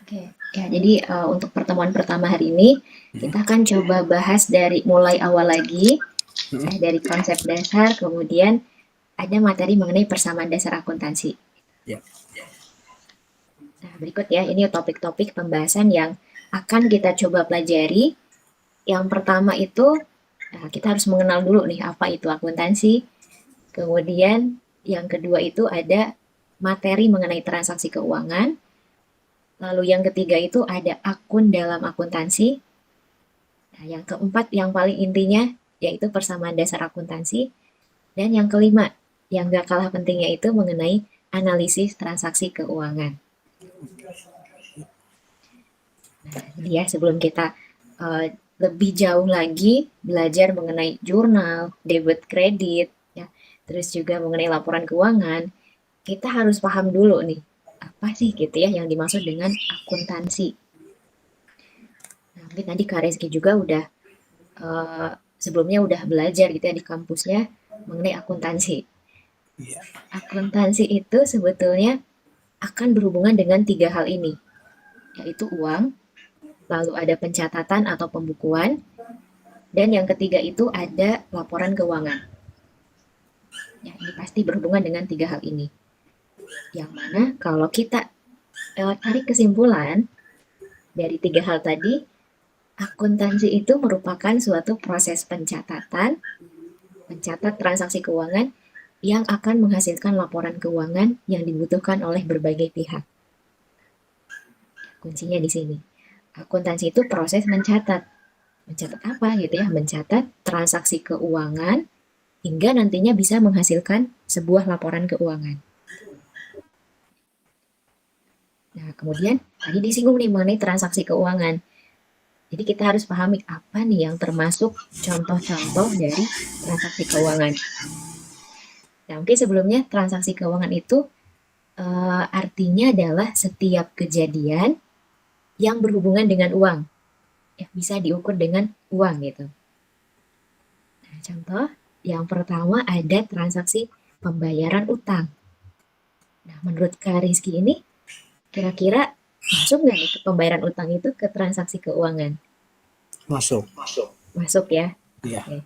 Oke, ya jadi untuk pertemuan pertama hari ini kita akan coba bahas dari mulai awal lagi, dari konsep dasar, kemudian ada materi mengenai persamaan dasar akuntansi. Ya. Nah, berikut ya, ini topik-topik pembahasan yang akan kita coba pelajari. Yang pertama itu kita harus mengenal dulu nih apa itu akuntansi. Kemudian yang kedua itu ada materi mengenai transaksi keuangan. Lalu yang ketiga itu ada akun dalam akuntansi. Nah, yang keempat yang paling intinya yaitu persamaan dasar akuntansi. Dan yang kelima yang gak kalah pentingnya itu mengenai analisis transaksi keuangan. Nah, jadi ya sebelum kita lebih jauh lagi belajar mengenai jurnal, debit kredit, ya, terus juga mengenai laporan keuangan, kita harus paham dulu nih apa sih gitu ya yang dimaksud dengan akuntansi. Nah, mungkin tadi Kak Reski juga udah sebelumnya udah belajar gitu ya di kampusnya mengenai akuntansi. Iya. Akuntansi itu sebetulnya akan berhubungan dengan tiga hal ini, yaitu uang, lalu ada pencatatan atau pembukuan, dan yang ketiga itu ada laporan keuangan. Ya, ini pasti berhubungan dengan tiga hal ini. Yang mana kalau kita tarik kesimpulan dari tiga hal tadi, akuntansi itu merupakan suatu proses pencatatan, mencatat transaksi keuangan yang akan menghasilkan laporan keuangan yang dibutuhkan oleh berbagai pihak. Kuncinya di sini. Akuntansi itu proses mencatat. Mencatat apa gitu ya? Mencatat transaksi keuangan hingga nantinya bisa menghasilkan sebuah laporan keuangan. Nah, kemudian tadi disinggung nih mengenai transaksi keuangan. Jadi kita harus pahami apa nih yang termasuk contoh-contoh dari transaksi keuangan. Nah, mungkin sebelumnya transaksi keuangan itu artinya adalah setiap kejadian yang berhubungan dengan uang. Ya, bisa diukur dengan uang gitu. Nah, contoh yang pertama ada transaksi pembayaran utang. Nah, menurut Kak Rizky ini kira-kira masuk nggak nih ke pembayaran utang itu ke transaksi keuangan? Masuk. Masuk ya. Iya. Oke.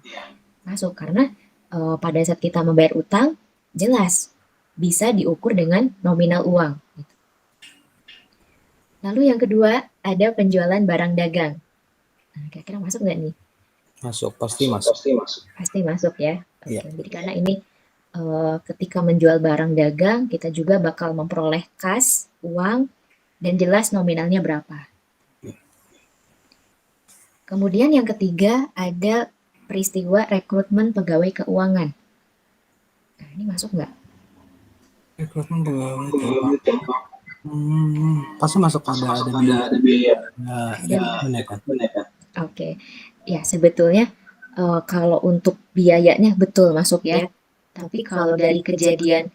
Masuk karena pada saat kita membayar utang jelas bisa diukur dengan nominal uang. Lalu yang kedua ada penjualan barang dagang. Nah, kira-kira masuk nggak nih? Masuk. Pasti masuk. Pasti masuk ya. Oke. Iya. Jadi karena ini ketika menjual barang dagang kita juga bakal memperoleh kas, uang, dan jelas nominalnya berapa. Kemudian yang ketiga ada peristiwa rekrutmen pegawai keuangan. Nah, ini masuk nggak? Rekrutmen pegawai keuangan. Pasti masuk ada biaya. Nah, benar kan? Oke. Ya, sebetulnya kalau untuk biayanya betul masuk ya. Tapi kalau dari kejadian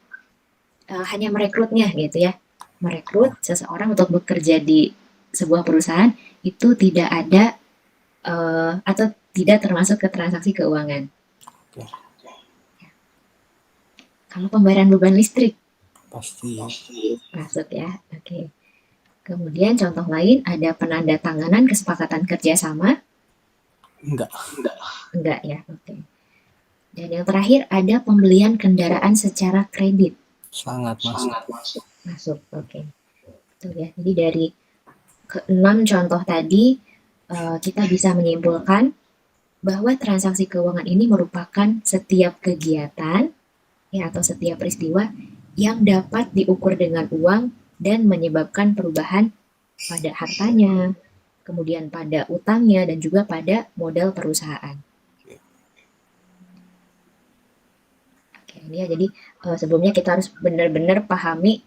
hanya merekrutnya gitu ya. Merekrut seseorang untuk bekerja di sebuah perusahaan itu tidak ada atau tidak termasuk ke transaksi keuangan. Oke. Kalau pembayaran beban listrik Pasti. masuk ya. Oke. Kemudian contoh lain ada penandatanganan kesepakatan kerjasama. Enggak. Enggak ya. Oke. Dan yang terakhir ada pembelian kendaraan secara kredit. Sangat masuk. Masuk. Oke. Itu ya. Jadi dari keenam contoh tadi kita bisa menyimpulkan bahwa transaksi keuangan ini merupakan setiap kegiatan ya atau setiap peristiwa yang dapat diukur dengan uang dan menyebabkan perubahan pada hartanya, kemudian pada utangnya dan juga pada modal perusahaan. Oke, ini ya jadi sebelumnya kita harus benar-benar pahami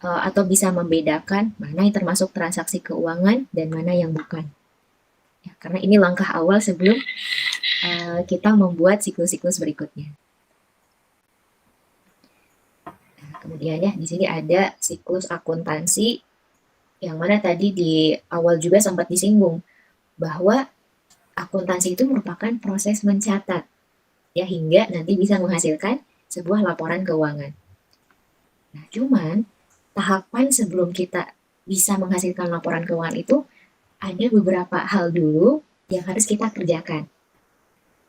atau bisa membedakan mana yang termasuk transaksi keuangan dan mana yang bukan. Ya, karena ini langkah awal sebelum kita membuat siklus-siklus berikutnya. Nah, kemudian ya di sini ada siklus akuntansi yang mana tadi di awal juga sempat disinggung bahwa akuntansi itu merupakan proses mencatat ya hingga nanti bisa menghasilkan sebuah laporan keuangan. Nah, cuman tahapan sebelum kita bisa menghasilkan laporan keuangan itu ada beberapa hal dulu yang harus kita kerjakan.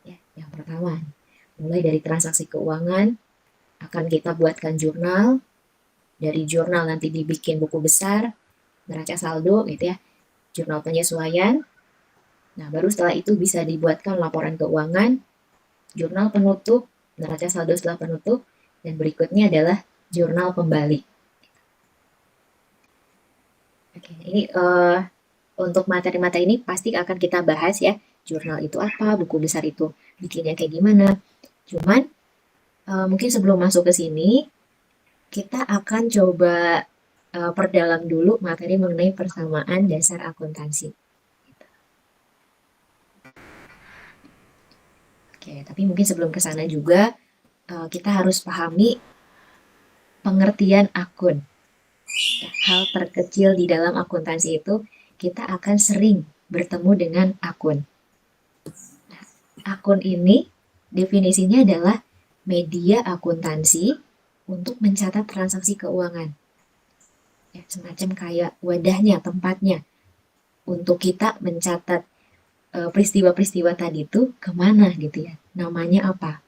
Ya, yang pertama, mulai dari transaksi keuangan, akan kita buatkan jurnal, dari jurnal nanti dibikin buku besar, neraca saldo gitu ya, jurnal penyesuaian. Nah, baru setelah itu bisa dibuatkan laporan keuangan, jurnal penutup, neraca saldo setelah penutup, dan berikutnya adalah jurnal pembalik. Oke, ini untuk materi-materi ini pasti akan kita bahas ya. Jurnal itu apa, buku besar itu bikinnya kayak gimana. Cuman mungkin sebelum masuk ke sini, kita akan coba perdalam dulu materi mengenai persamaan dasar akuntansi. Oke, tapi mungkin sebelum ke sana juga kita harus pahami pengertian akun. Hal terkecil di dalam akuntansi itu kita akan sering bertemu dengan akun. Nah, akun ini definisinya adalah media akuntansi untuk mencatat transaksi keuangan. Ya, semacam kayak wadahnya, tempatnya untuk kita mencatat peristiwa-peristiwa tadi itu kemana gitu ya, namanya apa.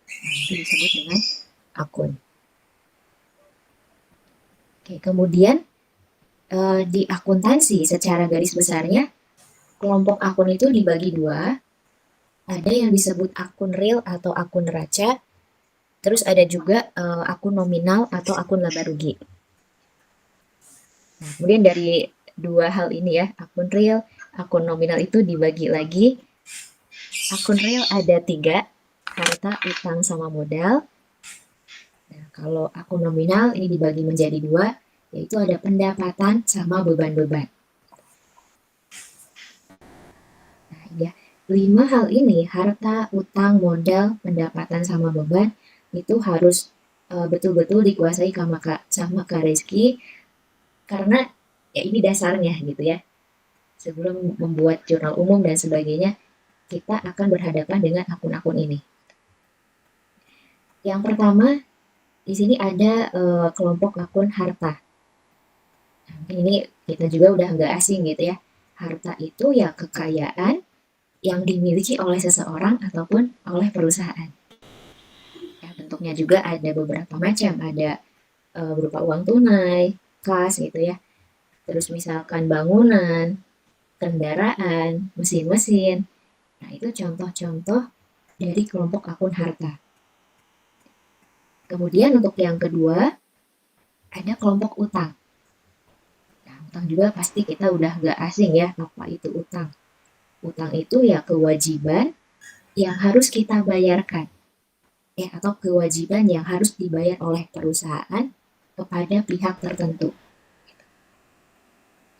Nah, itu disebut dengan akun. Oke, kemudian di akuntansi secara garis besarnya, kelompok akun itu dibagi dua. Ada yang disebut akun real atau akun neraca, terus ada juga akun nominal atau akun laba rugi. Nah, kemudian dari dua hal ini ya, akun real, akun nominal itu dibagi lagi. Akun real ada 3, harta, utang, sama modal. Nah, kalau akun nominal ini dibagi menjadi 2, yaitu ada pendapatan sama beban-beban. Nah, ya, 5 hal ini, harta, utang, modal, pendapatan, sama beban, itu harus betul-betul dikuasai sama Kak Rizky, karena ya ini dasarnya gitu ya. Sebelum membuat jurnal umum dan sebagainya, kita akan berhadapan dengan akun-akun ini. Yang pertama, di sini ada kelompok akun harta. Nah, ini kita juga udah nggak asing gitu ya. Harta itu ya kekayaan yang dimiliki oleh seseorang ataupun oleh perusahaan. Ya, bentuknya juga ada beberapa macam, ada berupa uang tunai, kas gitu ya. Terus misalkan bangunan, kendaraan, mesin-mesin. Nah, itu contoh-contoh dari kelompok akun harta. Kemudian untuk yang kedua, ada kelompok utang. Nah, utang juga pasti kita udah nggak asing ya, apa itu utang. Utang itu ya kewajiban yang harus kita bayarkan. Ya, atau kewajiban yang harus dibayar oleh perusahaan kepada pihak tertentu.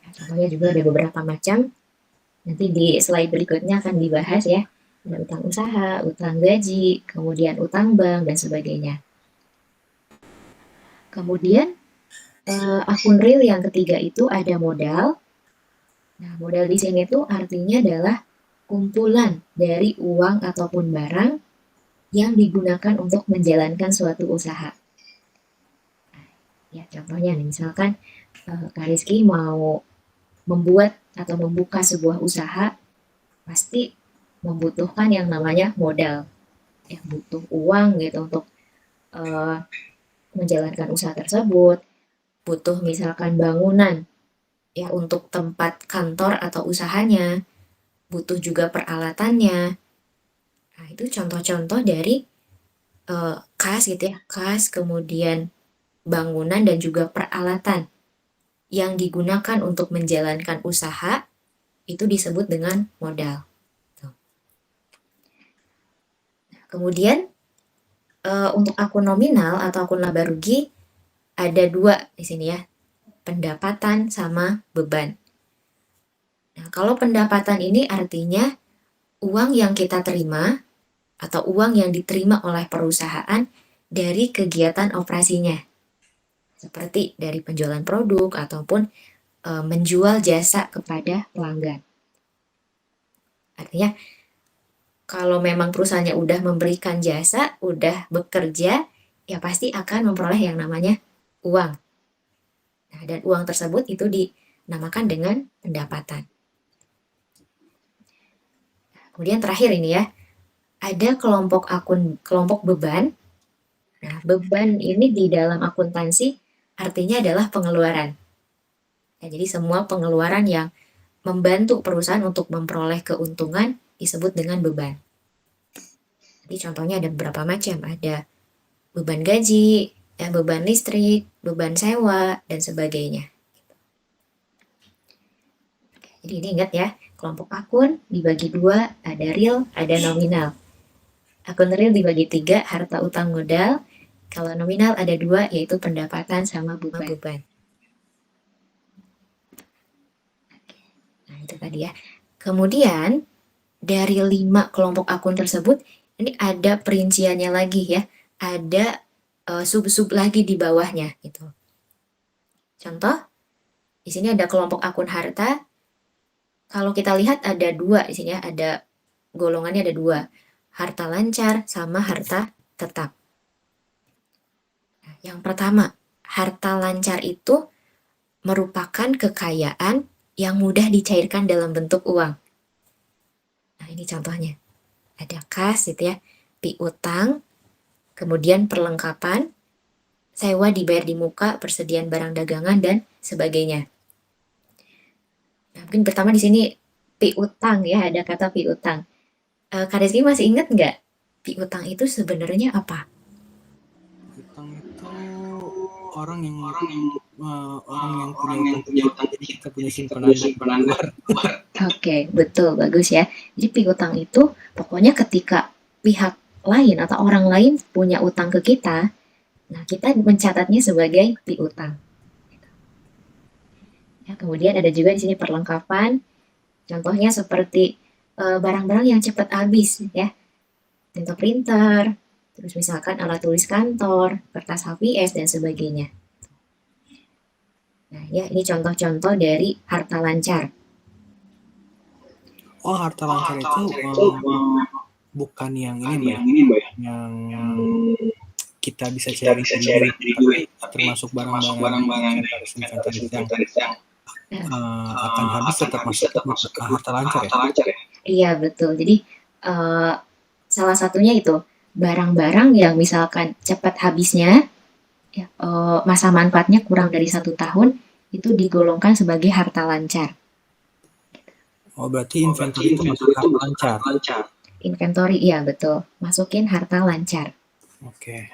Nah, contohnya juga ada beberapa macam. Nanti di slide berikutnya akan dibahas ya. Ada utang usaha, utang gaji, kemudian utang bank, dan sebagainya. Kemudian akun real yang ketiga itu ada modal. Nah, modal di sini tuh artinya adalah kumpulan dari uang ataupun barang yang digunakan untuk menjalankan suatu usaha. Ya, contohnya nih, misalkan Kak Rizky mau membuat atau membuka sebuah usaha, pasti membutuhkan yang namanya modal. Ya, butuh uang gitu untuk menjalankan usaha tersebut, butuh misalkan bangunan ya untuk tempat kantor atau usahanya, butuh juga peralatannya. Nah, itu contoh-contoh dari kas gitu ya, kas, kemudian bangunan dan juga peralatan yang digunakan untuk menjalankan usaha itu disebut dengan modal. Nah, kemudian untuk akun nominal atau akun laba rugi ada 2 di sini ya, pendapatan sama beban. Nah, kalau pendapatan ini artinya uang yang kita terima atau uang yang diterima oleh perusahaan dari kegiatan operasinya. Seperti dari penjualan produk ataupun menjual jasa kepada pelanggan. Artinya kalau memang perusahaannya udah memberikan jasa, udah bekerja, ya pasti akan memperoleh yang namanya uang. Nah, dan uang tersebut itu dinamakan dengan pendapatan. Kemudian terakhir ini ya, ada kelompok beban. Nah, beban ini di dalam akuntansi artinya adalah pengeluaran. Ya, jadi semua pengeluaran yang membantu perusahaan untuk memperoleh keuntungan disebut dengan beban. Jadi contohnya ada beberapa macam, ada beban gaji, ya, beban listrik, beban sewa, dan sebagainya. Jadi ini ingat ya, kelompok akun dibagi dua, ada real, ada nominal. Akun real dibagi tiga, harta utang modal. Kalau nominal ada dua, yaitu pendapatan sama beban. Nah, itu tadi ya. Kemudian, dari 5 kelompok akun tersebut, ini ada perinciannya lagi ya. Ada sub-sub lagi di bawahnya gitu. Contoh, di sini ada kelompok akun harta. Kalau kita lihat ada dua di sini ya, ada golongannya ada dua. Harta lancar sama harta tetap. Nah, yang pertama, harta lancar itu merupakan kekayaan yang mudah dicairkan dalam bentuk uang. Nah, ini contohnya. Ada kas gitu ya, piutang, kemudian perlengkapan, sewa dibayar di muka, persediaan barang dagangan, dan sebagainya. Nah, mungkin pertama di sini piutang ya, ada kata piutang. Kak Rizky masih ingat nggak piutang itu sebenarnya apa? Utang itu orang yang punya utang jadi kita punya simpanan luar. Oke, betul, bagus ya. Jadi piutang itu pokoknya ketika pihak lain atau orang lain punya utang ke kita, nah kita mencatatnya sebagai piutang. Ya, kemudian ada juga di sini perlengkapan, contohnya seperti barang-barang yang cepat habis ya, printer, terus misalkan alat tulis kantor, kertas HVS dan sebagainya. Nah, ya ini contoh-contoh dari harta lancar. Oh, harta lancar itu bukan yang ini Mbak ya, yang kita bisa cari sendiri, tapi termasuk barang-barang inventaris yang akan habis tetap masuk harta lancar ya? Iya, betul. Jadi salah satunya itu barang-barang yang misalkan cepat habisnya, ya, masa manfaatnya kurang dari 1 tahun, itu digolongkan sebagai harta lancar. Oh, berarti inventory itu masuk harta lancar. Inventory, iya betul. Masukin harta lancar. Oke.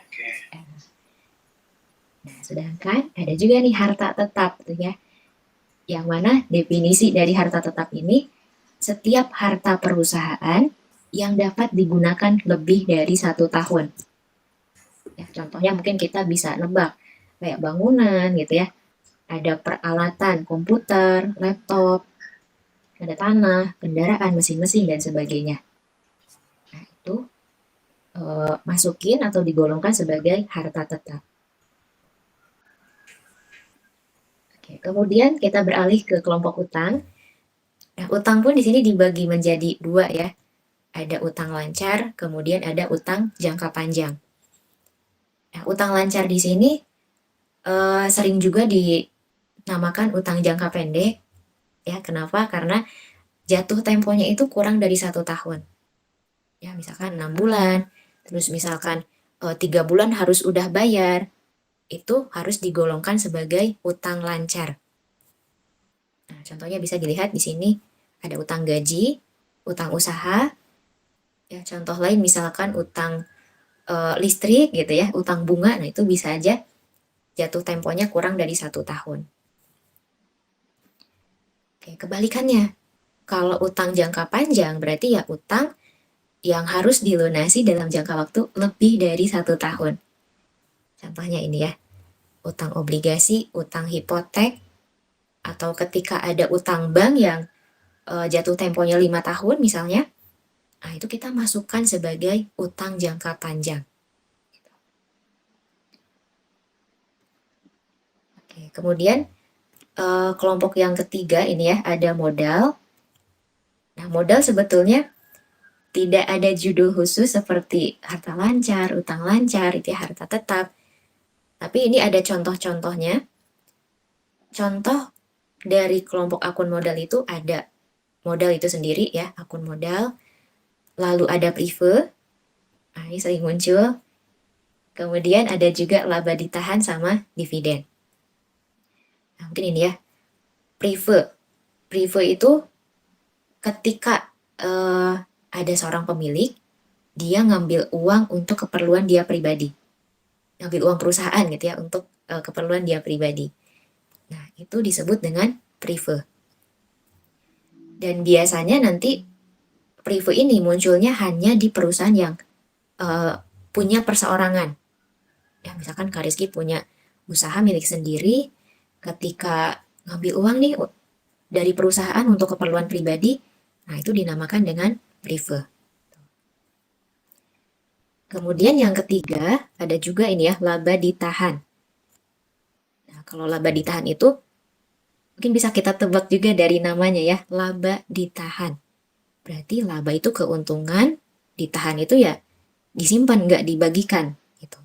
Nah, sedangkan ada juga nih harta tetap tuh ya. Yang mana definisi dari harta tetap ini, setiap harta perusahaan yang dapat digunakan lebih dari 1 tahun. Ya, contohnya mungkin kita bisa nebak, kayak bangunan gitu ya. Ada peralatan komputer, laptop, ada tanah, kendaraan, mesin-mesin, dan sebagainya. Nah, itu masukin atau digolongkan sebagai harta tetap. Oke, kemudian kita beralih ke kelompok utang. Nah, utang pun di sini dibagi menjadi dua ya. Ada utang lancar, kemudian ada utang jangka panjang. Nah, utang lancar di sini sering juga dinamakan utang jangka pendek. Ya, kenapa? Karena jatuh temponya itu kurang dari 1 tahun. Ya, misalkan 6 bulan, terus misalkan 3 bulan harus udah bayar, itu harus digolongkan sebagai utang lancar. Nah, contohnya bisa dilihat di sini ada utang gaji, utang usaha, ya contoh lain misalkan utang listrik gitu ya, utang bunga, nah itu bisa aja jatuh temponya kurang dari 1 tahun. Oke, kebalikannya, kalau utang jangka panjang berarti ya utang yang harus dilunasi dalam jangka waktu lebih dari 1 tahun. Contohnya ini ya, utang obligasi, utang hipotek, atau ketika ada utang bank yang jatuh temponya 5 tahun misalnya, nah itu kita masukkan sebagai utang jangka panjang. Oke, kemudian kelompok yang ketiga ini ya, ada modal. Nah, modal sebetulnya tidak ada judul khusus seperti harta lancar, utang lancar, itu ya harta tetap. Tapi ini ada contoh-contohnya. contoh dari kelompok akun modal itu ada modal itu sendiri ya, akun modal, lalu ada prefer, nah ini sering muncul, kemudian ada juga laba ditahan sama dividen. Nah, mungkin ini ya, prefer. Prefer itu ketika ada seorang pemilik, dia ngambil uang untuk keperluan dia pribadi. Ngambil uang perusahaan gitu ya, untuk keperluan dia pribadi. Nah, itu disebut dengan prefer. Dan biasanya nanti prefer ini munculnya hanya di perusahaan yang punya perseorangan. Ya, misalkan Kak Rizky punya usaha milik sendiri, ketika ngambil uang nih dari perusahaan untuk keperluan pribadi, nah itu dinamakan dengan prefer. Kemudian yang ketiga, ada juga ini ya, laba ditahan. Nah, kalau laba ditahan itu mungkin bisa kita tebak juga dari namanya ya, laba ditahan. Berarti laba itu keuntungan, ditahan itu ya disimpan, nggak dibagikan gitu.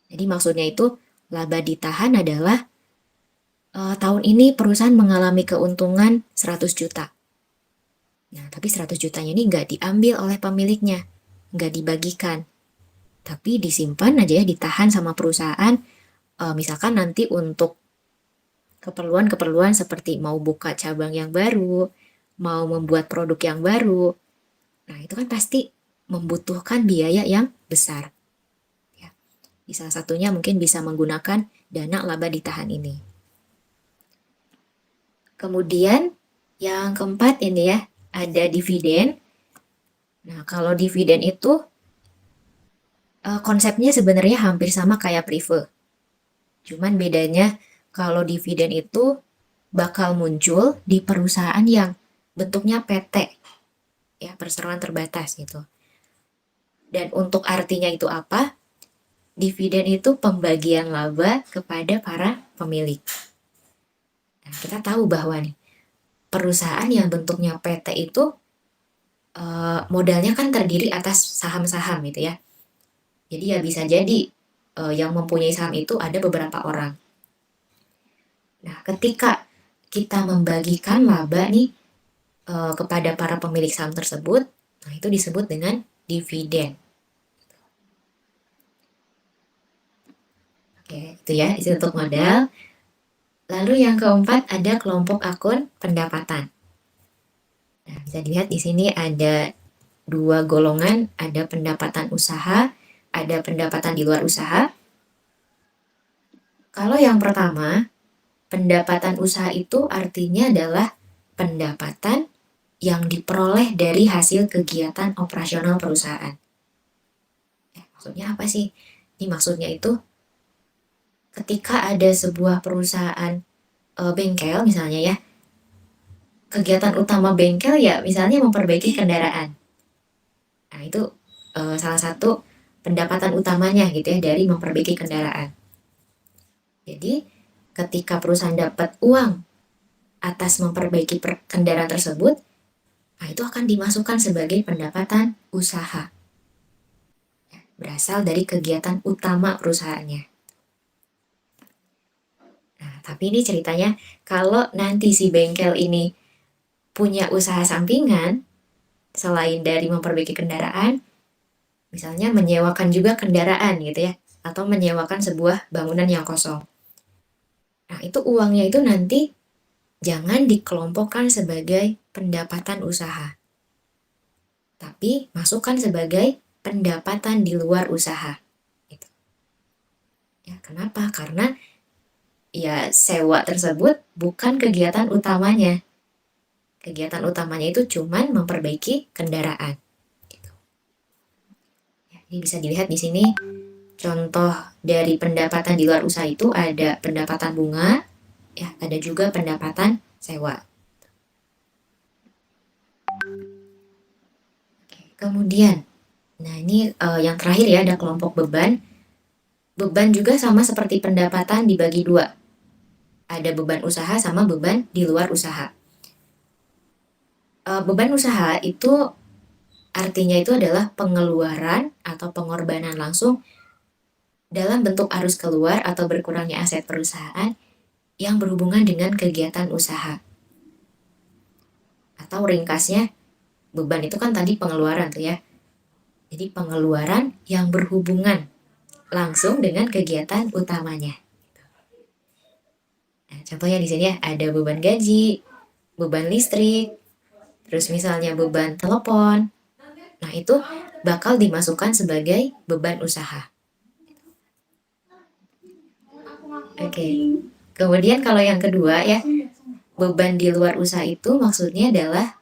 Jadi maksudnya itu laba ditahan adalah tahun ini perusahaan mengalami keuntungan 100 juta. Nah, tapi 100 jutanya ini nggak diambil oleh pemiliknya, nggak dibagikan. Tapi disimpan aja ya, ditahan sama perusahaan, misalkan nanti untuk keperluan-keperluan seperti mau buka cabang yang baru, mau membuat produk yang baru. Nah, itu kan pasti membutuhkan biaya yang besar. Ya. Salah satunya mungkin bisa menggunakan dana laba ditahan ini. Kemudian yang keempat ini ya, ada dividen. Nah, kalau dividen itu konsepnya sebenarnya hampir sama kayak prefer. Cuman bedanya kalau dividen itu bakal muncul di perusahaan yang bentuknya PT, ya perseroan terbatas gitu. Dan untuk artinya itu apa? Dividen itu pembagian laba kepada para pemilik. Nah, kita tahu bahwa nih perusahaan yang bentuknya PT itu modalnya kan terdiri atas saham-saham gitu ya. Jadi ya bisa jadi yang mempunyai saham itu ada beberapa orang. Nah, ketika kita membagikan laba nih kepada para pemilik saham tersebut, nah itu disebut dengan dividen. Oke, itu ya, itu untuk modal. Lalu yang keempat ada kelompok akun pendapatan. Nah, bisa dilihat di sini ada dua golongan, ada pendapatan usaha, ada pendapatan di luar usaha. Kalau yang pertama, pendapatan usaha itu artinya adalah pendapatan yang diperoleh dari hasil kegiatan operasional perusahaan. Maksudnya apa sih? Ini maksudnya itu ketika ada sebuah perusahaan bengkel misalnya ya, kegiatan utama bengkel ya misalnya memperbaiki kendaraan. Nah itu salah satu pendapatan utamanya gitu ya dari memperbaiki kendaraan. Jadi ketika perusahaan dapat uang atas memperbaiki kendaraan tersebut, nah itu akan dimasukkan sebagai pendapatan usaha. Berasal dari kegiatan utama perusahaannya. Nah, tapi ini ceritanya kalau nanti si bengkel ini punya usaha sampingan, selain dari memperbaiki kendaraan, misalnya menyewakan juga kendaraan gitu ya, atau menyewakan sebuah bangunan yang kosong. Nah, itu uangnya itu nanti jangan dikelompokkan sebagai pendapatan usaha, tapi masukkan sebagai pendapatan di luar usaha. Gitu. Ya, kenapa? Karena ya sewa tersebut bukan kegiatan utamanya. Kegiatan utamanya itu cuman memperbaiki kendaraan. Gitu. Ya, ini bisa dilihat di sini contoh dari pendapatan di luar usaha itu ada pendapatan bunga, ya ada juga pendapatan sewa. Oke, kemudian, nah ini yang terakhir ya ada kelompok beban. Beban juga sama seperti pendapatan dibagi dua. Ada beban usaha sama beban di luar usaha. Beban usaha itu artinya itu adalah pengeluaran atau pengorbanan langsung dalam bentuk arus keluar atau berkurangnya aset perusahaan yang berhubungan dengan kegiatan usaha. Atau ringkasnya, beban itu kan tadi pengeluaran tuh ya. Jadi pengeluaran yang berhubungan langsung dengan kegiatan utamanya. Nah, contohnya di sini ya, ada beban gaji, beban listrik, terus misalnya beban telepon. Nah, itu bakal dimasukkan sebagai beban usaha. Oke. Kemudian kalau yang kedua ya, beban di luar usaha itu maksudnya adalah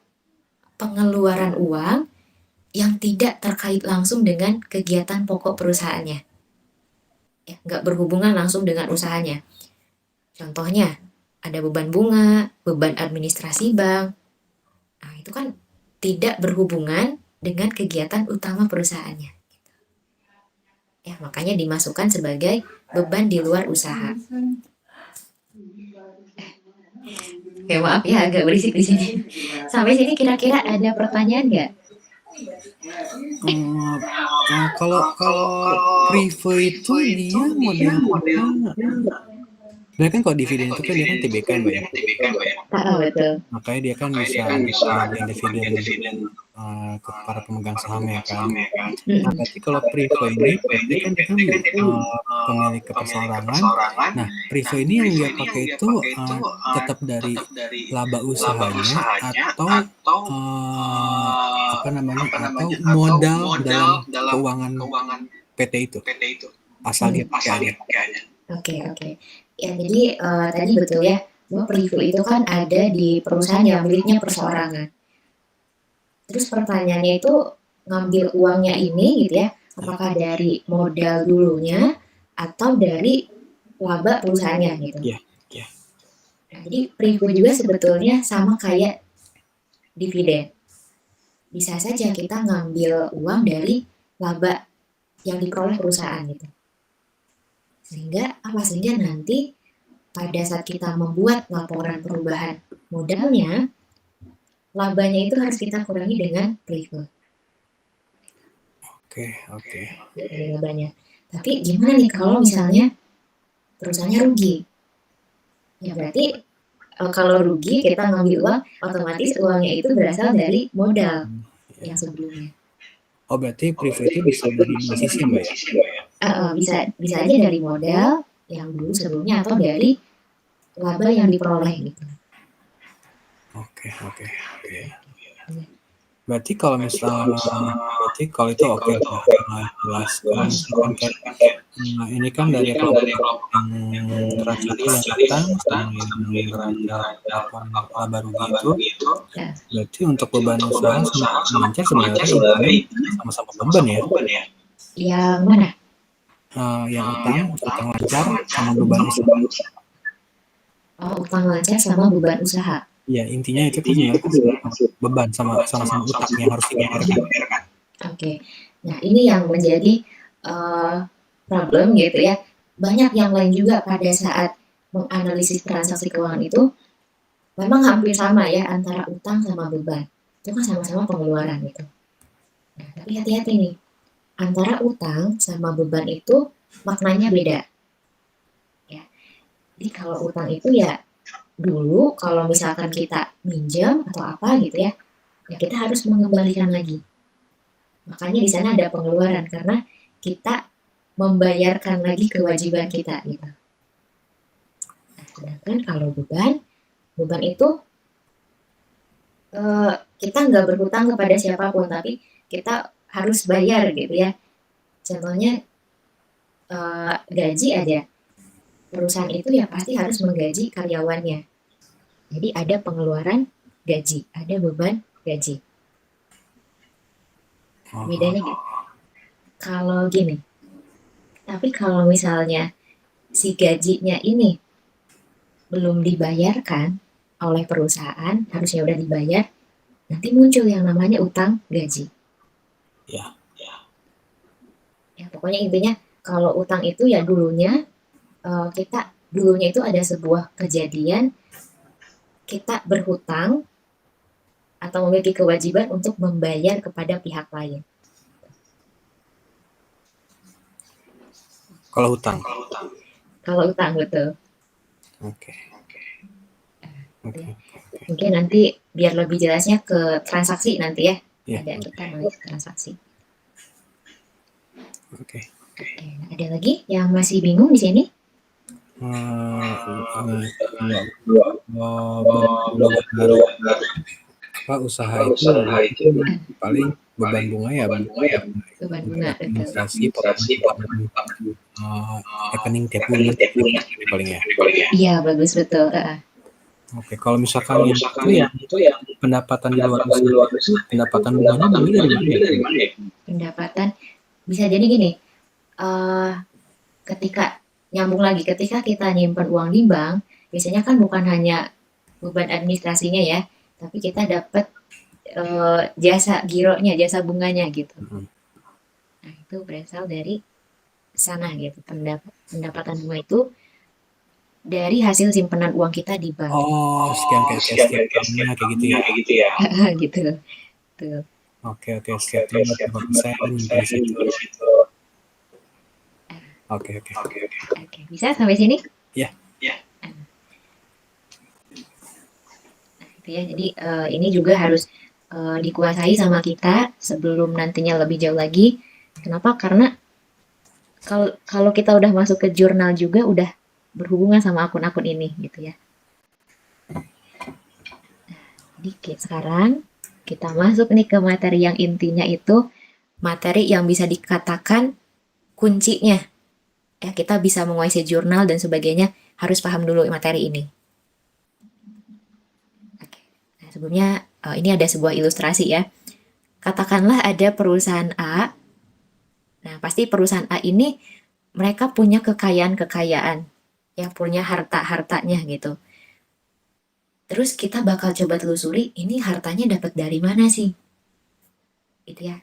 pengeluaran uang yang tidak terkait langsung dengan kegiatan pokok perusahaannya. Ya, nggak berhubungan langsung dengan usahanya. Contohnya, ada beban bunga, beban administrasi bank. Nah, itu kan tidak berhubungan dengan kegiatan utama perusahaannya. Ya, makanya dimasukkan sebagai beban di luar usaha. Oke, maaf ya agak berisik di sini. Sampai sini kira-kira ada pertanyaan nggak? Kalau Privo itu dia modelnya, dia kan kalau dividen itu kan dia kan TBK Mbak ya. Betul. Makanya dia kan bisa bagian dividen ke para pemegang saham ya kan. Nah, berarti kalau Privo ini berarti kan dia kan pemilik keperseorangan. Nah, Privo ini yang dia pakai itu tetap dari laba usahanya atau atau modal dalam keuangan PT itu asal dia pakai aja. Oke. Ya, jadi tadi betul ya, bahwa Privo itu kan ada di perusahaan yang miliknya perseorangan. Terus pertanyaannya itu ngambil uangnya ini gitu ya, apakah dari modal dulunya atau dari laba perusahaannya gitu. Iya. Nah, jadi Privo juga sebetulnya sama kayak dividen. Bisa saja kita ngambil uang dari laba yang diperoleh perusahaan gitu. Sehingga nanti pada saat kita membuat laporan perubahan modalnya, labanya itu harus kita kurangi dengan Privo. Oke. Dari labanya. Tapi gimana nih kalau misalnya perusahaannya rugi? Ya berarti kalau rugi kita ngambil uang, otomatis uangnya itu berasal dari modal yang sebelumnya. Oh, berarti Privo itu bisa dari dua sisi Mbak ya? Bisa aja dari modal yang dulu sebelumnya atau dari laba yang diperoleh gitu. Oke. Berarti kalau misalnya kalau itu oke lah, jelas. Kalau misalkan kayak ini kan dari kelompok yang Transaksi yang datang sama yang laporan laba rugi itu, berarti untuk beban usaha sama lancar sebenarnya intinya sama-sama beban ya? Yang mana? Yang utang lancar sama beban usaha. Oh, utang lancar sama beban usaha. Iya, intinya itu kan sebenarnya beban sama-sama utang yang harus dibayarkan. Oke. Nah, ini yang menjadi problem gitu ya. Banyak yang lain juga pada saat menganalisis transaksi keuangan itu memang hampir sama ya antara utang sama beban. Itu kan sama-sama pengeluaran gitu. Nah, tapi hati-hati nih. Antara utang sama beban itu maknanya beda. Ya. Jadi kalau utang itu ya dulu kalau misalkan kita minjam atau apa gitu ya kita harus mengembalikan lagi. Makanya di sana ada pengeluaran karena kita membayarkan lagi kewajiban kita gitu. Nah, sedangkan kalau beban itu kita nggak berhutang kepada siapapun, tapi kita harus bayar gitu ya. Contohnya gaji aja, perusahaan itu ya pasti harus menggaji karyawannya. Jadi ada pengeluaran gaji, ada beban gaji. Bedanya gitu. Kalau gini, tapi kalau misalnya si gajinya ini belum dibayarkan oleh perusahaan, harusnya udah dibayar, nanti muncul yang namanya utang gaji. Ya. Ya pokoknya intinya kalau utang itu ya dulunya dulunya itu ada sebuah kejadian kita berhutang atau memiliki kewajiban untuk membayar kepada pihak lain. Kalau utang. Kalau utang betul. Oke. Oke. Mungkin nanti biar lebih jelasnya ke transaksi nanti ya. Iya. Ada kita mulai transaksi. Oke. Oke, ada lagi yang masih bingung di sini? Usaha itu paling beban bunga ya Beban untuk bunga, betul. administrasi rekening tiap bulan paling ya. Iya, bagus, betul. Oke, kalau misalkan itu yang pendapatan di luar usaha itu pendapatan bunganya dari mana ya? Pendapatan bisa jadi gini, ketika nyambung lagi, ketika kita nyimpan uang di bank, biasanya kan bukan hanya beban administrasinya ya, tapi kita dapat jasa gironya, jasa bunganya gitu. Nah, itu berasal dari sana gitu. Pendapatan bunga itu dari hasil simpanan uang kita di bank. Oh, sekian setiap tahunnya kayak gitu ya. Gitu. Tuh. Oke, setiap tahun berapa persen dari situ. Oke. Bisa sampai sini? Ya. Nah, itu ya. Jadi ini juga harus dikuasai sama kita sebelum nantinya lebih jauh lagi. Kenapa? Karena kalau kita udah masuk ke jurnal juga udah berhubungan sama akun-akun ini gitu ya. Jadi sekarang kita masuk nih ke materi yang intinya itu materi yang bisa dikatakan kuncinya. Ya, kita bisa menguasai jurnal dan sebagainya, harus paham dulu materi ini. Oke. Nah, sebelumnya ini ada sebuah ilustrasi ya. Katakanlah ada perusahaan A. Nah, pasti perusahaan A ini mereka punya kekayaan-kekayaan, ya punya harta-hartanya gitu. Terus kita bakal coba telusuri, ini hartanya dapat dari mana sih? Gitu ya.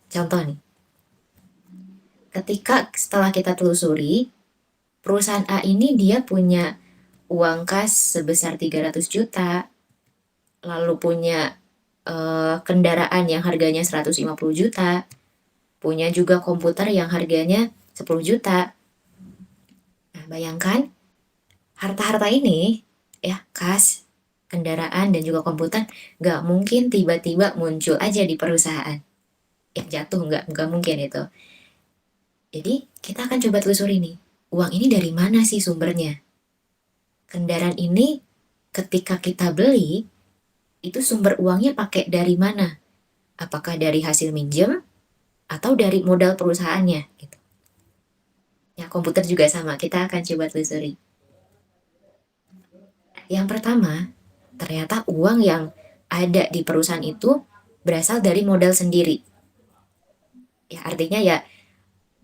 Contoh nih. Ketika setelah kita telusuri, perusahaan A ini dia punya uang kas sebesar 300 juta, lalu punya kendaraan yang harganya 150 juta, punya juga komputer yang harganya 10 juta. Nah, bayangkan harta-harta ini, ya kas, kendaraan, dan juga komputer, nggak mungkin tiba-tiba muncul aja di perusahaan. Ya jatuh, nggak mungkin itu. Jadi kita akan coba telusuri nih, uang ini dari mana sih sumbernya? Kendaraan ini ketika kita beli, itu sumber uangnya pakai dari mana? Apakah dari hasil minjem atau dari modal perusahaannya? Gitu. Ya, komputer juga sama, kita akan coba telusuri. Yang pertama, ternyata uang yang ada di perusahaan itu berasal dari modal sendiri. Ya, artinya ya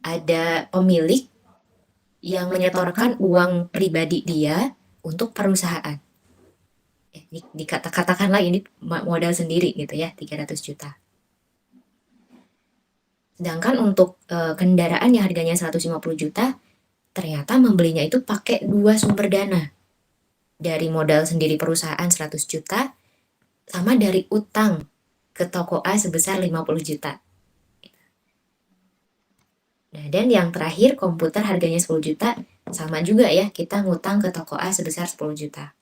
ada pemilik yang menyetorkan uang pribadi dia untuk perusahaan. Dikatakanlah ini modal sendiri gitu ya, 300 juta. Sedangkan untuk kendaraan yang harganya 150 juta, ternyata membelinya itu pakai 2 sumber dana. Dari modal sendiri perusahaan 100 juta, sama dari utang ke toko A sebesar 50 juta. Nah, dan yang terakhir komputer harganya 10 juta, sama juga ya, kita ngutang ke toko A sebesar 10 juta.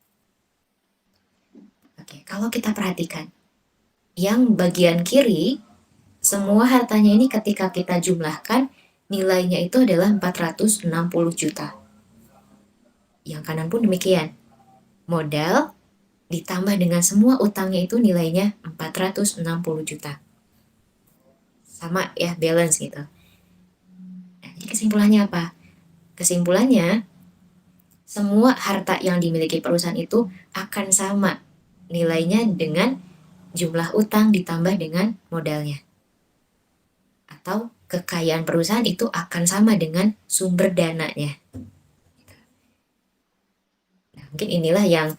Oke, kalau kita perhatikan, yang bagian kiri, semua hartanya ini ketika kita jumlahkan, nilainya itu adalah 460 juta. Yang kanan pun demikian. Modal ditambah dengan semua utangnya itu nilainya 460 juta. Sama ya, balance gitu. Nah, jadi kesimpulannya apa? Kesimpulannya, semua harta yang dimiliki perusahaan itu akan sama nilainya dengan jumlah utang ditambah dengan modalnya. Atau kekayaan perusahaan itu akan sama dengan sumber dananya. Nah, mungkin inilah yang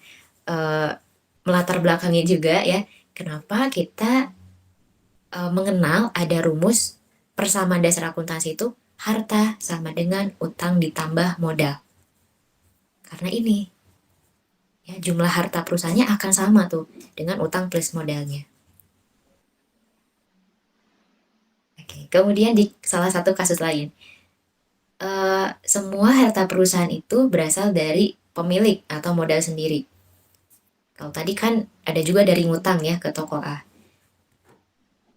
melatar belakangnya juga ya, kenapa kita mengenal ada rumus persamaan dasar akuntansi itu harta sama dengan utang ditambah modal. Karena ini, ya, jumlah harta perusahaannya akan sama tuh dengan utang plus modalnya. Oke, kemudian di salah satu kasus lain, semua harta perusahaan itu berasal dari pemilik atau modal sendiri. Kalau tadi kan ada juga dari ngutang ya ke toko A.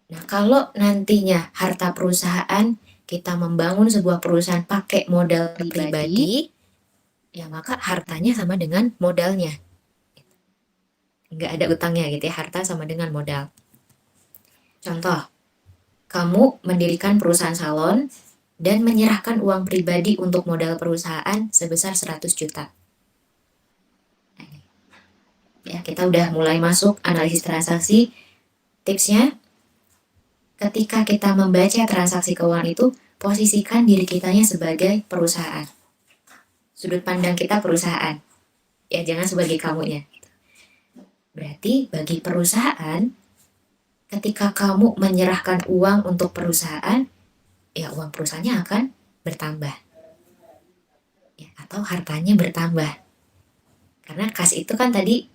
Nah, kalau nantinya harta perusahaan kita membangun sebuah perusahaan pakai modal pribadi, ya maka hartanya sama dengan modalnya. Nggak ada utangnya gitu ya, harta sama dengan modal. Contoh, kamu mendirikan perusahaan salon dan menyerahkan uang pribadi untuk modal perusahaan sebesar 100 juta. Ya, kita udah mulai masuk analisis transaksi. Tipsnya, ketika kita membaca transaksi keuangan itu, posisikan diri kitanya sebagai perusahaan. Sudut pandang kita perusahaan. Ya, jangan sebagai kamunya. Berarti bagi perusahaan, ketika kamu menyerahkan uang untuk perusahaan, ya uang perusahaannya akan bertambah. Ya, atau hartanya bertambah. Karena kas itu kan tadi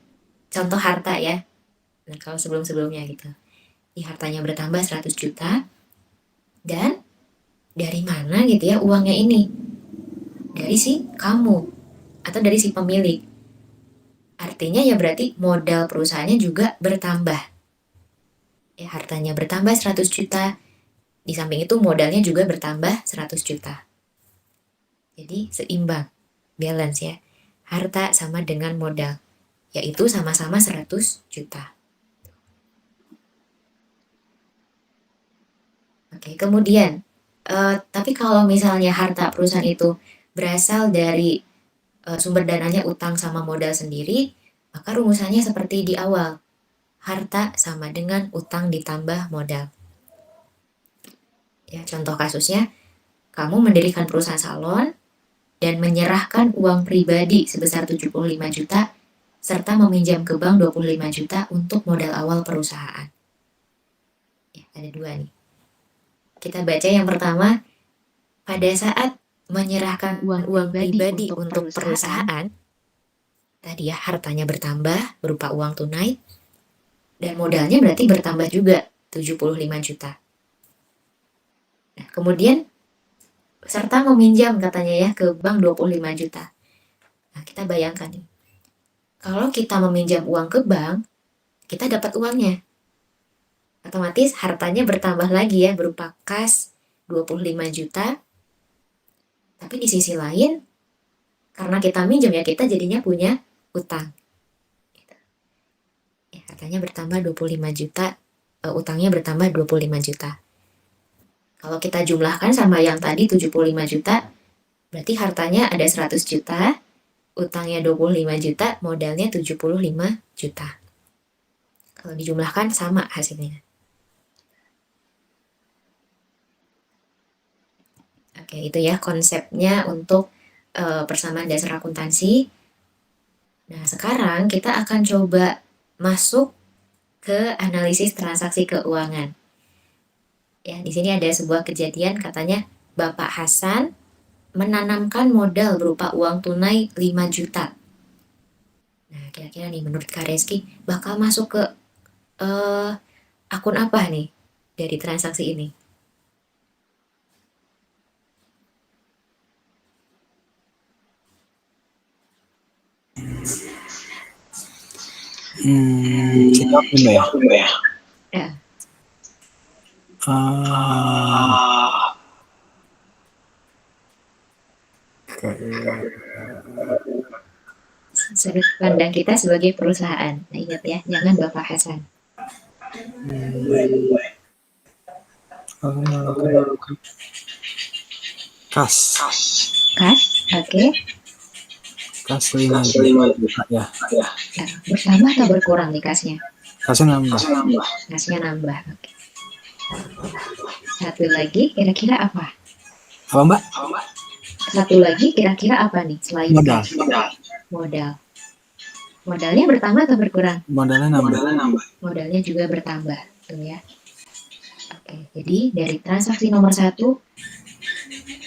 contoh harta ya. Nah, kalau sebelum-sebelumnya gitu. Hartanya bertambah 100 juta. Dan dari mana gitu ya uangnya ini? Dari si kamu atau dari si pemilik. Artinya ya berarti modal perusahaannya juga bertambah. Ya, hartanya bertambah 100 juta. Di samping itu modalnya juga bertambah 100 juta. Jadi seimbang, balance ya. Harta sama dengan modal, yaitu sama-sama 100 juta. Oke, kemudian, tapi kalau misalnya harta perusahaan itu berasal dari sumber dananya utang sama modal sendiri, maka rumusannya seperti di awal. Harta sama dengan utang ditambah modal. Ya, contoh kasusnya, kamu mendirikan perusahaan salon dan menyerahkan uang pribadi sebesar 75 juta serta meminjam ke bank 25 juta untuk modal awal perusahaan. Ya, ada dua nih. Kita baca yang pertama, pada saat menyerahkan uang pribadi untuk perusahaan, tadi ya hartanya bertambah berupa uang tunai, dan modalnya berarti bertambah juga 75 juta. Nah, kemudian serta meminjam katanya ya ke bank 25 juta. Nah, kita bayangkan nih, kalau kita meminjam uang ke bank, kita dapat uangnya. Otomatis hartanya bertambah lagi ya berupa kas 25 juta. Tapi di sisi lain, karena kita minjem ya kita jadinya punya utang. Ya, hartanya bertambah 25 juta, utangnya bertambah 25 juta. Kalau kita jumlahkan sama yang tadi 75 juta, berarti hartanya ada 100 juta, utangnya 25 juta, modalnya 75 juta. Kalau dijumlahkan sama hasilnya. Oke, itu ya konsepnya untuk persamaan dasar akuntansi. Nah, sekarang kita akan coba masuk ke analisis transaksi keuangan. Ya, di sini ada sebuah kejadian katanya Bapak Hasan menanamkan modal berupa uang tunai 5 juta. Nah, kira-kira nih menurut Kak Reski bakal masuk ke akun apa nih dari transaksi ini? Jawab dulu ya. Ya. Sudut pandang kita sebagai perusahaan. Nah, ingat ya, jangan Bapak Hasan. Kas. Kas, oke. Kas 5 juta ya. Nah, bertambah atau berkurang nih kasnya? Kasnya nambah. Kasnya nambah, oke. Satu lagi, kira-kira apa? Apa Mbak? Satu lagi, kira-kira apa nih selain Modal. Modal. Modalnya bertambah atau berkurang? Modalnya nambah. Modalnya juga bertambah, tuh ya. Oke, jadi dari transaksi nomor 1,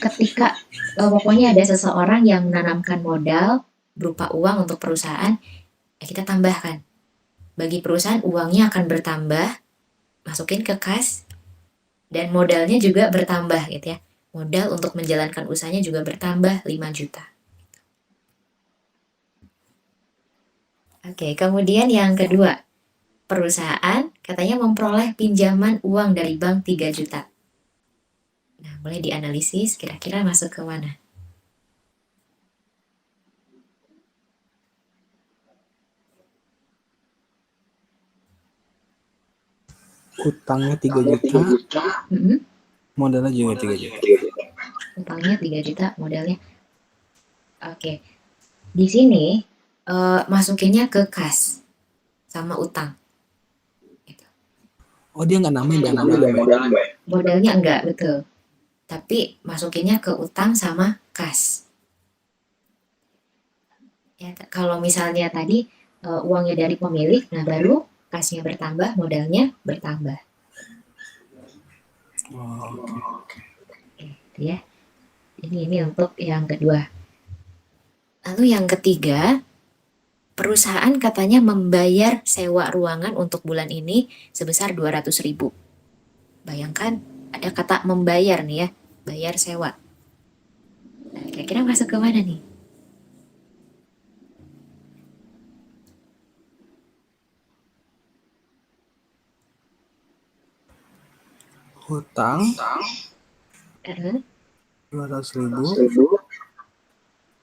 ketika pokoknya ada seseorang yang menanamkan modal berupa uang untuk perusahaan, ya kita tambahkan. Bagi perusahaan uangnya akan bertambah, masukin ke kas, dan modalnya juga bertambah gitu ya. Modal untuk menjalankan usahanya juga bertambah 5 juta. Oke, kemudian yang kedua, perusahaan katanya memperoleh pinjaman uang dari bank 3 juta. Nah, boleh dianalisis kira-kira masuk ke mana? Utangnya 3 juta, modalnya juga 3 juta. Utangnya 3 juta, modalnya. Oke. Di sini masukinnya ke kas sama utang. Oh, dia nggak nambahin Mbak modalnya, Mbak? Modalnya enggak, betul. Tapi masukinnya ke utang sama kas. Ya, kalau misalnya tadi uangnya dari pemilik, nah baru kasnya bertambah, modalnya bertambah. Oh, oke. Gitu ya. Ini untuk yang kedua. Lalu yang ketiga, perusahaan katanya membayar sewa ruangan untuk bulan ini sebesar 200.000. Bayangkan ada kata membayar nih ya, bayar sewa. Nah, kira-kira masuk ke mana nih? Hutang Uh, 200.000,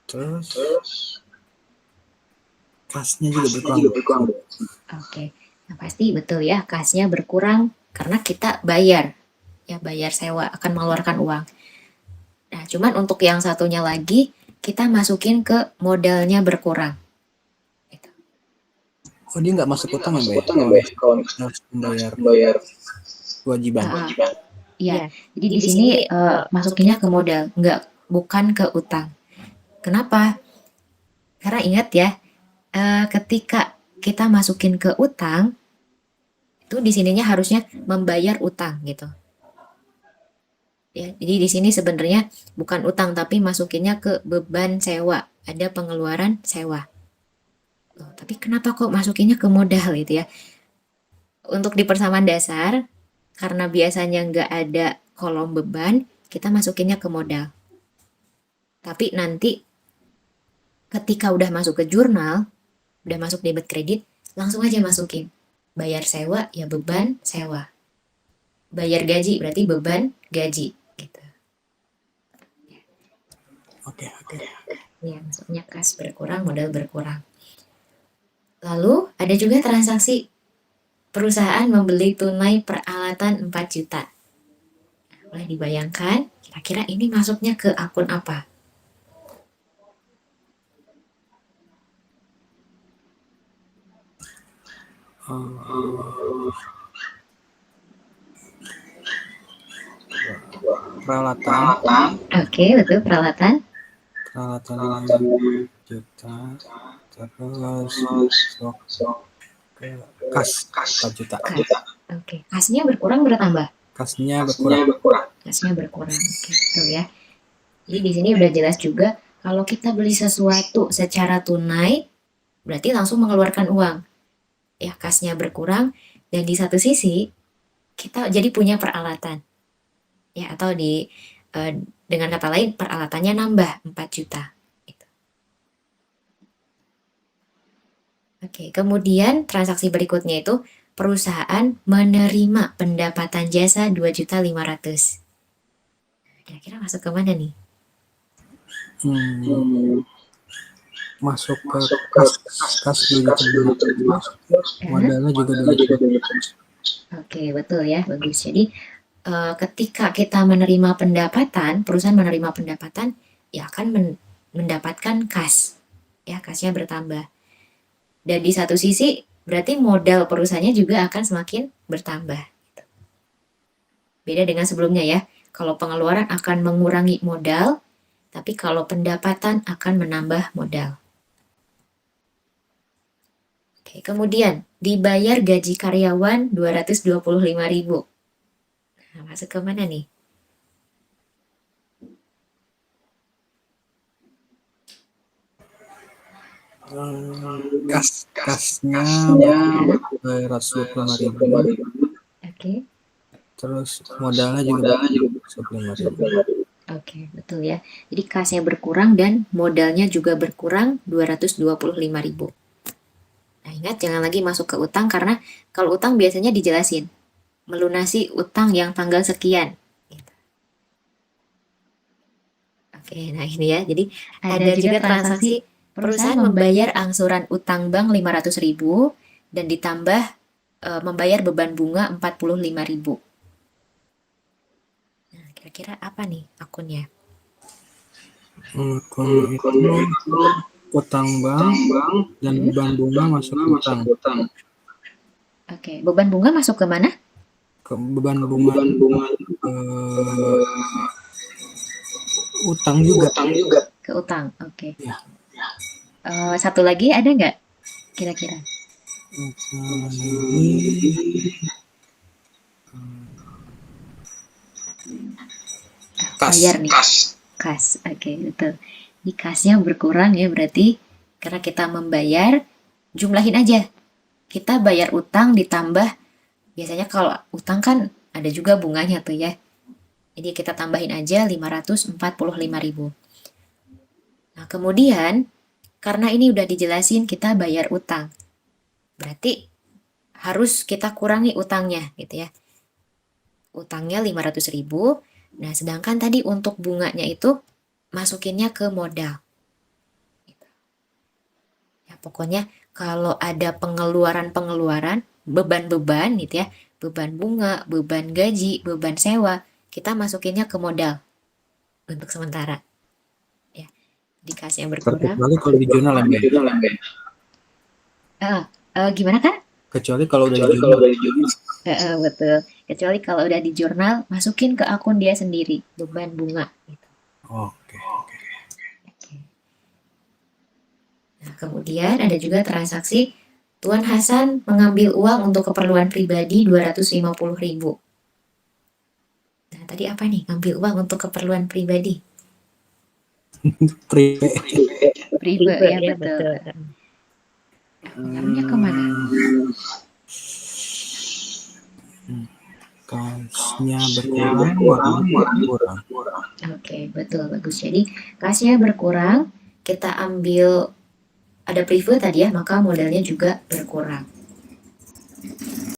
terus kasnya juga berkurang. Oke, nah pasti betul ya, kasnya berkurang karena kita bayar, ya bayar sewa, akan mengeluarkan uang. Nah, cuman untuk yang satunya lagi, kita masukin ke modalnya berkurang. Gitu. Oh, dia nggak masuk utang ya, Mbak? Kalau harus membayar kewajiban. Iya, jadi di sini masukinnya ke modal, bukan ke utang. Kenapa? Karena ingat ya, ketika kita masukin ke utang, itu di sininya harusnya membayar utang gitu. Ya, jadi di sini sebenarnya bukan utang tapi masukinnya ke beban sewa, ada pengeluaran sewa. Loh, tapi kenapa kok masukinnya ke modal gitu ya? Untuk di persamaan dasar, karena biasanya nggak ada kolom beban, kita masukinnya ke modal. Tapi nanti ketika udah masuk ke jurnal, udah masuk debit kredit, langsung aja masukin. Bayar sewa ya beban sewa. Bayar gaji berarti beban gaji gitu. Oke. Ya, maksudnya kas berkurang, modal berkurang. Lalu ada juga transaksi perusahaan membeli tunai peralatan 4 juta. Boleh dibayangkan, kira-kira ini masuknya ke akun apa? Peralatan. Oke, betul, peralatan. Peralatan juta, terus kas 4 juta. Oke, kasnya berkurang bertambah? Kasnya berkurang. Kasnya berkurang, oke, betul ya. Jadi di sini udah jelas juga, kalau kita beli sesuatu secara tunai, berarti langsung mengeluarkan uang. Ya, kasnya berkurang, dan di satu sisi, kita jadi punya peralatan. Ya, atau dengan kata lain, peralatannya nambah 4 juta. Gitu. Oke, kemudian transaksi berikutnya itu, perusahaan menerima pendapatan jasa 2.500.000. Kira-kira masuk ke mana nih? Masuk ke kas 2.500.000, modalnya juga 2 juta. Oke, betul ya, bagus. Jadi ketika kita menerima pendapatan, perusahaan menerima pendapatan, ya akan mendapatkan kas, ya kasnya bertambah. Dan di satu sisi berarti modal perusahaannya juga akan semakin bertambah. Beda dengan sebelumnya ya, kalau pengeluaran akan mengurangi modal, tapi kalau pendapatan akan menambah modal. Oke, kemudian dibayar gaji karyawan 225.000. Nah, masuk ke mana nih? Kasnya 225.000. Oke. Terus modalnya juga 225.000. Oke, betul ya. Jadi kasnya berkurang dan modalnya juga berkurang 225.000. Nah, ingat jangan lagi masuk ke utang karena kalau utang biasanya dijelasin melunasi utang yang tanggal sekian. Gitu. Oke, nah ini ya. Jadi ada juga transaksi perusahaan membayar angsuran utang bank 500.000 dan ditambah membayar beban bunga 45.000. Nah, kira-kira apa nih akunnya? Akun itu utang bank dan beban bunga masuk utang. Oke, beban bunga masuk ke mana? Beban bunga utang juga. Ke utang, oke. Ya. Satu lagi ada nggak kira-kira? Bayar nih. Kas, oke, betul. Ini kasnya berkurang ya berarti karena kita membayar, jumlahin aja. Kita bayar utang ditambah, biasanya kalau utang kan ada juga bunganya tuh ya. Jadi kita tambahin aja 545.000. Nah, kemudian karena ini udah dijelasin kita bayar utang. Berarti harus kita kurangi utangnya gitu ya. Utangnya 500.000. Nah, sedangkan tadi untuk bunganya itu masukinnya ke modal. Ya, pokoknya kalau ada pengeluaran-pengeluaran, beban-beban gitu ya, beban bunga, beban gaji, beban sewa, kita masukinnya ke modal untuk sementara. Ya, di kas yang berkurang. Kecuali kalau di jurnal ya, Gimana kan? Kecuali kalau udah di jurnal. Betul. Kecuali kalau udah di jurnal, masukin ke akun dia sendiri, beban bunga. Gitu. Oke. Nah, kemudian ada juga transaksi Tuan Hasan mengambil uang untuk keperluan pribadi 250.000. Nah, tadi apa nih? Ngambil uang untuk keperluan pribadi. Pribe, ya betul. Pengaruhnya kemana? Kasnya berkurang. Oke, betul, bagus. Jadi kasnya berkurang, kita ambil ada prive tadi ya, maka modalnya juga berkurang.